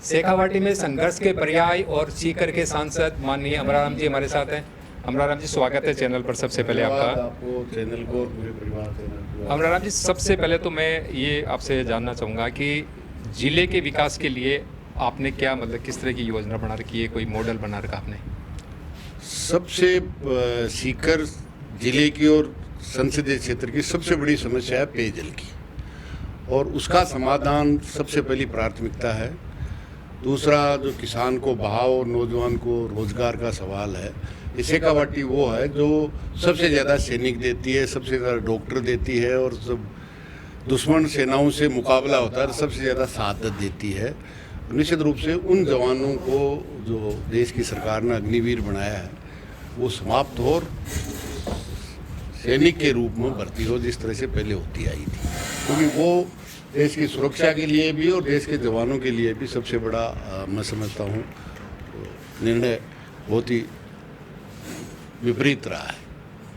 शेखावाटी में संघर्ष के पर्याय और सीकर के सांसद माननीय अमराराम जी हमारे साथ हैं। अमराराम जी, स्वागत है चैनल पर सबसे पहले आपका। आपको, चैनल को और पूरे परिवार को। अमराराम जी, सबसे पहले तो मैं ये आपसे जानना चाहूँगा कि जिले के विकास के लिए आपने क्या मतलब किस तरह की योजना बना रखी है, कोई मॉडल बना रखा आपने? सबसे सीकर जिले की और संसदीय क्षेत्र की सबसे बड़ी समस्या है पेयजल की, और उसका समाधान सबसे पहली प्राथमिकता है। दूसरा, जो किसान को बहाव और नौजवान को रोजगार का सवाल है। ये शेखावाटी वो है जो सबसे ज़्यादा सैनिक देती है, सबसे ज़्यादा डॉक्टर देती है, और सब दुश्मन सेनाओं से मुकाबला होता है तो सबसे ज़्यादा शहादत देती है। निश्चित रूप से उन जवानों को जो देश की सरकार ने अग्निवीर बनाया है वो समाप्त हो और सैनिक के रूप में भर्ती हो जिस तरह से पहले होती आई थी, क्योंकि वो देश की सुरक्षा के लिए भी और देश के जवानों के लिए भी सबसे बड़ा मैं समझता हूँ निर्णय बहुत ही विपरीत रहा है।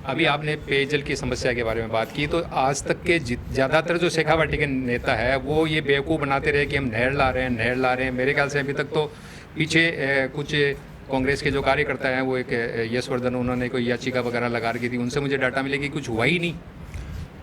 अभी आपने पेयजल की समस्या के बारे में बात की, तो आज तक के ज़्यादातर जो शेखावाटी के नेता है वो ये बेवकूफ़ बनाते रहे कि हम नहर ला रहे हैं, नहर ला रहे हैं। मेरे ख्याल से अभी तक तो पीछे कुछ कांग्रेस के जो कार्यकर्ता हैं वो एक यशवर्धन, उन्होंने कोई याचिका वगैरह लगा रखी थी, उनसे मुझे डाटा मिले कि कुछ हुआ ही नहीं।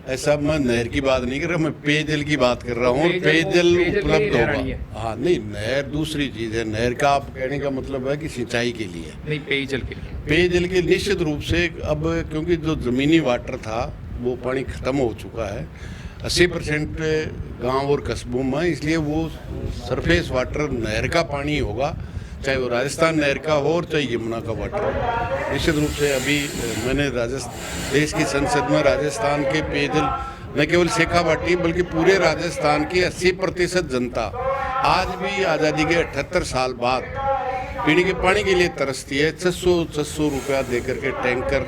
ऐसा मैं नहर की बात नहीं कर रहा, मैं पेयजल की बात कर रहा हूँ। पेयजल उपलब्ध होगा। हाँ नहीं, नहर दूसरी चीज़ है। नहर का आप कहने का मतलब है कि सिंचाई के लिए, नहीं पेयजल के लिए। पेयजल के निश्चित रूप से अब क्योंकि जो ज़मीनी वाटर था वो पानी ख़त्म हो चुका है 80% गांव और कस्बों में, इसलिए वो सरफेस वाटर नहर का पानी होगा, चाहे वो राजस्थान नहर का हो और चाहे यमुना का वाटर हो। निश्चित रूप से अभी मैंने देश की संसद में राजस्थान के पेयजल, न केवल शेखावाटी बल्कि पूरे राजस्थान की 80% जनता आज भी आज़ादी के 78 साल बाद पीने के पानी के लिए तरसती है। 600 रुपया दे करके टैंकर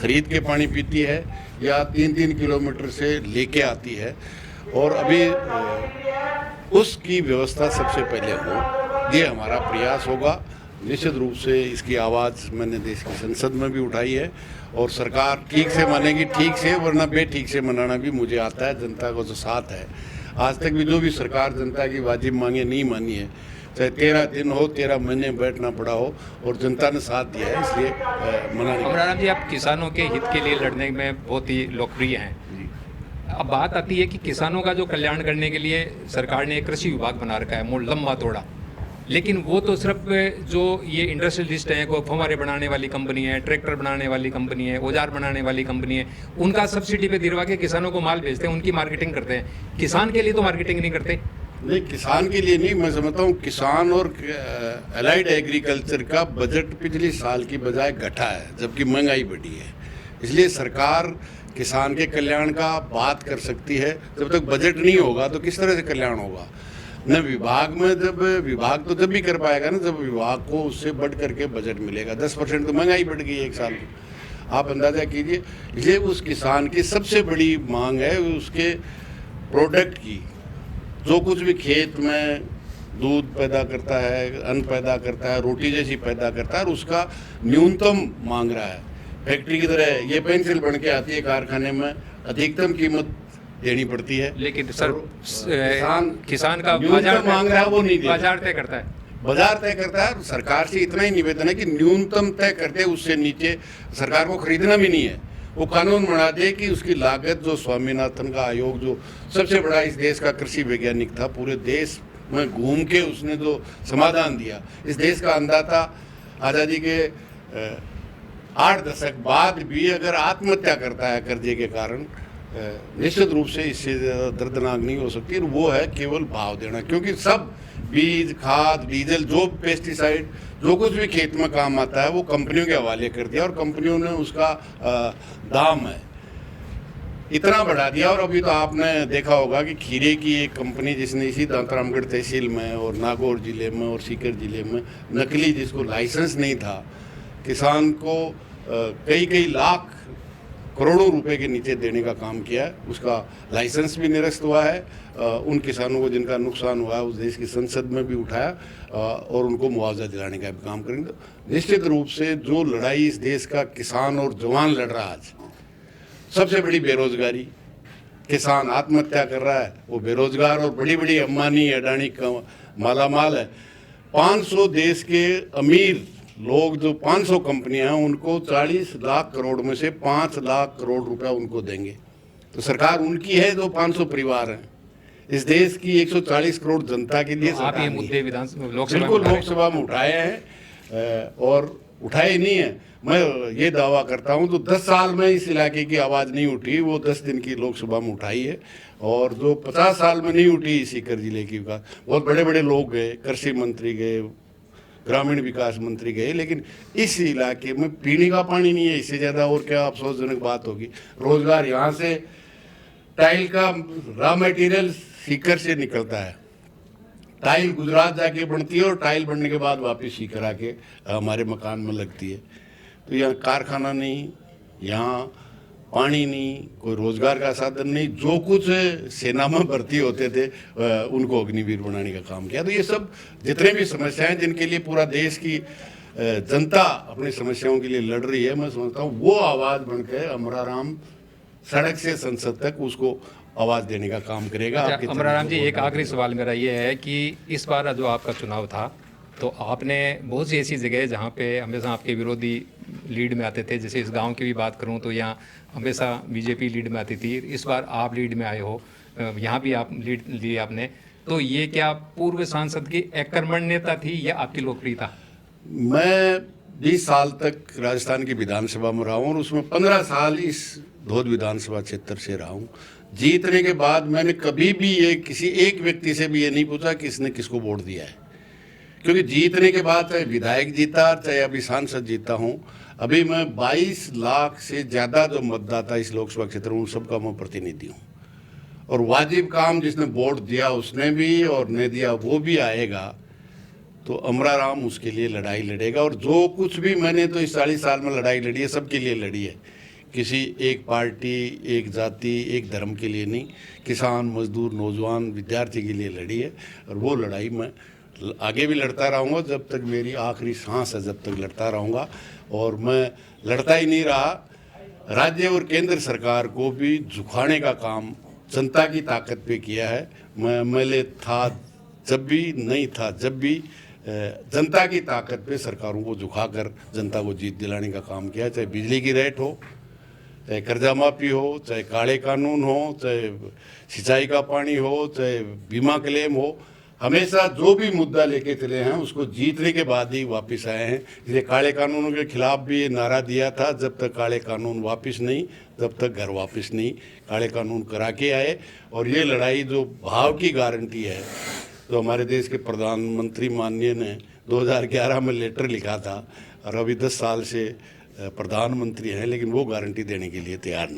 खरीद के पानी पीती है या 3-3 किलोमीटर से लेके आती है, और अभी उसकी व्यवस्था सबसे पहले हो, ये हमारा प्रयास होगा। निश्चित रूप से इसकी आवाज़ मैंने देश की संसद में भी उठाई है, और सरकार ठीक से मानेगी ठीक से, वरना बेठीक से मनाना भी मुझे आता है। जनता का जो साथ है, आज तक भी जो भी सरकार जनता की वाजिब मांगे नहीं मानी है, चाहे 13 दिन हो, 13 महीने बैठना पड़ा हो, और जनता ने साथ दिया है, इसलिए मना नहीं। अमराराम जी, आप किसानों के हित के लिए लड़ने में बहुत ही लोकप्रिय हैं। अब बात आती है कि किसानों का जो कल्याण करने के लिए सरकार ने एक कृषि विभाग बना रखा है, मोड़ लंबा तोड़ा, लेकिन वो तो सिर्फ जो ये इंडस्ट्रियलिस्ट हैं, कोई फव्वारे बनाने वाली कंपनी है, ट्रैक्टर बनाने वाली कंपनी है, औजार बनाने वाली कंपनी है, उनका सब्सिडी पे दिलवा के किसानों को माल बेचते हैं, उनकी मार्केटिंग करते हैं। किसान के लिए तो मार्केटिंग नहीं करते। नहीं, किसान के लिए नहीं, मैं समझता हूँ किसान और अलाइड एग्रीकल्चर का बजट पिछले साल की बजाय घटा है, जबकि महंगाई बढ़ी है। इसलिए सरकार किसान के कल्याण का बात कर सकती है। जब तक बजट नहीं होगा तो किस तरह से कल्याण होगा? न विभाग में, जब विभाग तो जब भी कर पाएगा ना जब विभाग को उससे बढ़ करके बजट मिलेगा। 10% तो महंगाई बढ़ गई एक साल में, आप अंदाजा कीजिए। इसलिए उस किसान की सबसे बड़ी मांग है उसके प्रोडक्ट की, जो कुछ भी खेत में दूध पैदा करता है, अन्न पैदा करता है, रोटी जैसी पैदा करता है, और उसका न्यूनतम मांग रहा है। फैक्ट्री की तरह ये पेंसिल बन के आती है कारखाने में, अधिकतम कीमत देनी पड़ती है, लेकिन सर किसान का बाजार मांग रहा है वो नहीं, बाजार तय करता है। बाजार तय करता है। सरकार से इतना ही निवेदन है कि न्यूनतम तय करते, उससे नीचे सरकार को खरीदना भी नहीं है। वो कानून बना दे कि उसकी लागत, जो स्वामीनाथन का आयोग जो सबसे बड़ा इस देश का कृषि वैज्ञानिक था, पूरे देश में घूम के उसने जो समाधान दिया, इस देश का अन्नदाता आज़ादी के 8 दशक बाद भी अगर आत्महत्या करता है कर्जे के कारण, निश्चित रूप से इससे ज़्यादा दर्दनाक नहीं हो सकती। और वो है केवल भाव देना, क्योंकि सब बीज, खाद, डीजल, जो पेस्टिसाइड, जो कुछ भी खेत में काम आता है वो कंपनियों के हवाले कर दिया, और कंपनियों ने उसका दाम है इतना बढ़ा दिया। और अभी तो आपने देखा होगा कि खीरे की एक कंपनी जिसने इसी दांतरामगढ़ तहसील में और नागौर जिले में और सीकर जिले में नकली, जिसको लाइसेंस नहीं था, किसान को कई लाख करोड़ों रुपए के नीचे देने का काम किया है। उसका लाइसेंस भी निरस्त हुआ है। उन किसानों को जिनका नुकसान हुआ है उस देश की संसद में भी उठाया, और उनको मुआवजा दिलाने का भी काम करेंगे। निश्चित रूप से जो लड़ाई इस देश का किसान और जवान लड़ रहा है आज, सबसे बड़ी बेरोजगारी, किसान आत्महत्या कर रहा है, वो बेरोजगार और बड़ी बड़ी अंबानी अडानी मालामाल है। 500 देश के अमीर लोग जो 500 कंपनियां हैं उनको 40 लाख करोड़ में से 5 लाख करोड़ रुपया उनको देंगे। तो सरकार उनकी है जो 500 परिवार हैं। इस देश की 140 करोड़ जनता के लिए आप सरकार ये नहीं मुद्दे है। विधानसभा लोकसभा में बिल्कुल उठा रहे हैं। लोकसभा में उठाए हैं और उठाए नहीं है। मैं ये दावा करता हूं तो 10 साल में इस इलाके की आवाज़ नहीं उठी, वो 10 दिन की लोकसभा में उठाई है। और जो 50 साल में नहीं उठी सीकर जिले की विकास, बहुत बड़े बड़े लोग गए, कृषि मंत्री गए, ग्रामीण विकास मंत्री गए, लेकिन इस इलाके में पीने का पानी नहीं है। इससे ज़्यादा और क्या अफसोसजनक बात होगी। रोजगार यहाँ से टाइल का रॉ मटेरियल सीकर से निकलता है, टाइल गुजरात जाके बनती है और टाइल बनने के बाद वापस सीकर आके हमारे मकान में लगती है। तो यहाँ कारखाना नहीं, यहाँ पानी नहीं, कोई रोजगार का साधन नहीं। जो कुछ सेना में भर्ती होते थे उनको अग्निवीर बनाने का काम किया। तो ये सब जितने भी समस्याएं जिनके लिए पूरा देश की जनता अपनी समस्याओं के लिए लड़ रही है, मैं समझता हूँ वो आवाज़ बनकर अमराराम सड़क से संसद तक उसको आवाज़ देने का काम करेगा। आपके अमराराम जी, एक आखिरी सवाल मेरा ये है कि इस बार जो आपका चुनाव था तो आपने बहुत सी ऐसी जगह जहाँ पे हमेशा आपके विरोधी लीड में आते थे, जैसे इस गांव की भी बात करूँ तो यहाँ हमेशा बीजेपी लीड में आती थी। इस बार आप लीड में आए हो, यहाँ भी आप लीड ली आपने, तो ये क्या पूर्व सांसद की अकर्मण्यता थी या आपकी लोकप्रियता? मैं 20 साल तक राजस्थान की विधानसभा में रहा हूँ और उसमें 15 साल इस धोद विधानसभा क्षेत्र से रहा हूँ। जीतने के बाद मैंने कभी भी ये किसी एक व्यक्ति से भी ये नहीं पूछा कि इसने किसको वोट दिया है, क्योंकि जीतने के बाद चाहे विधायक जीता चाहे अभी सांसद जीता हूँ, अभी मैं 22 लाख से ज़्यादा जो मतदाता इस लोकसभा क्षेत्र में उन सबका मैं प्रतिनिधि हूँ। और वाजिब काम जिसने वोट दिया उसने भी और नहीं दिया वो भी आएगा, तो अमराराम उसके लिए लड़ाई लड़ेगा। और जो कुछ भी मैंने तो इस 40 साल में लड़ाई लड़ी है सबके लिए लड़ी है, किसी एक पार्टी, एक जाति, एक धर्म के लिए नहीं, किसान, मजदूर, नौजवान, विद्यार्थी के लिए लड़ी है। और वो लड़ाई मैं आगे भी लड़ता रहूँगा जब तक मेरी आखिरी सांस है, जब तक लड़ता रहूँगा। और मैं लड़ता ही नहीं रहा, राज्य और केंद्र सरकार को भी झुकाने का काम जनता की ताकत पे किया है। मैं एमएलए था जब भी, नहीं था जब भी, जनता की ताकत पे सरकारों को झुकाकर जनता को जीत दिलाने का काम किया। चाहे बिजली की रेट हो, चाहे कर्जा माफी हो, चाहे काले कानून हो, चाहे सिंचाई का पानी हो, चाहे बीमा क्लेम हो, हमेशा जो भी मुद्दा लेके चले हैं उसको जीतने के बाद ही वापस आए हैं। इसलिए काले कानूनों के खिलाफ भी ये नारा दिया था, जब तक काले कानून वापस नहीं तब तक घर वापस नहीं, काले कानून करा के आए। और ये लड़ाई जो भाव की गारंटी है, तो हमारे देश के प्रधानमंत्री माननीय ने 2011 में लेटर लिखा था और अभी 10 साल से प्रधानमंत्री हैं, लेकिन वो गारंटी देने के लिए तैयार नहीं।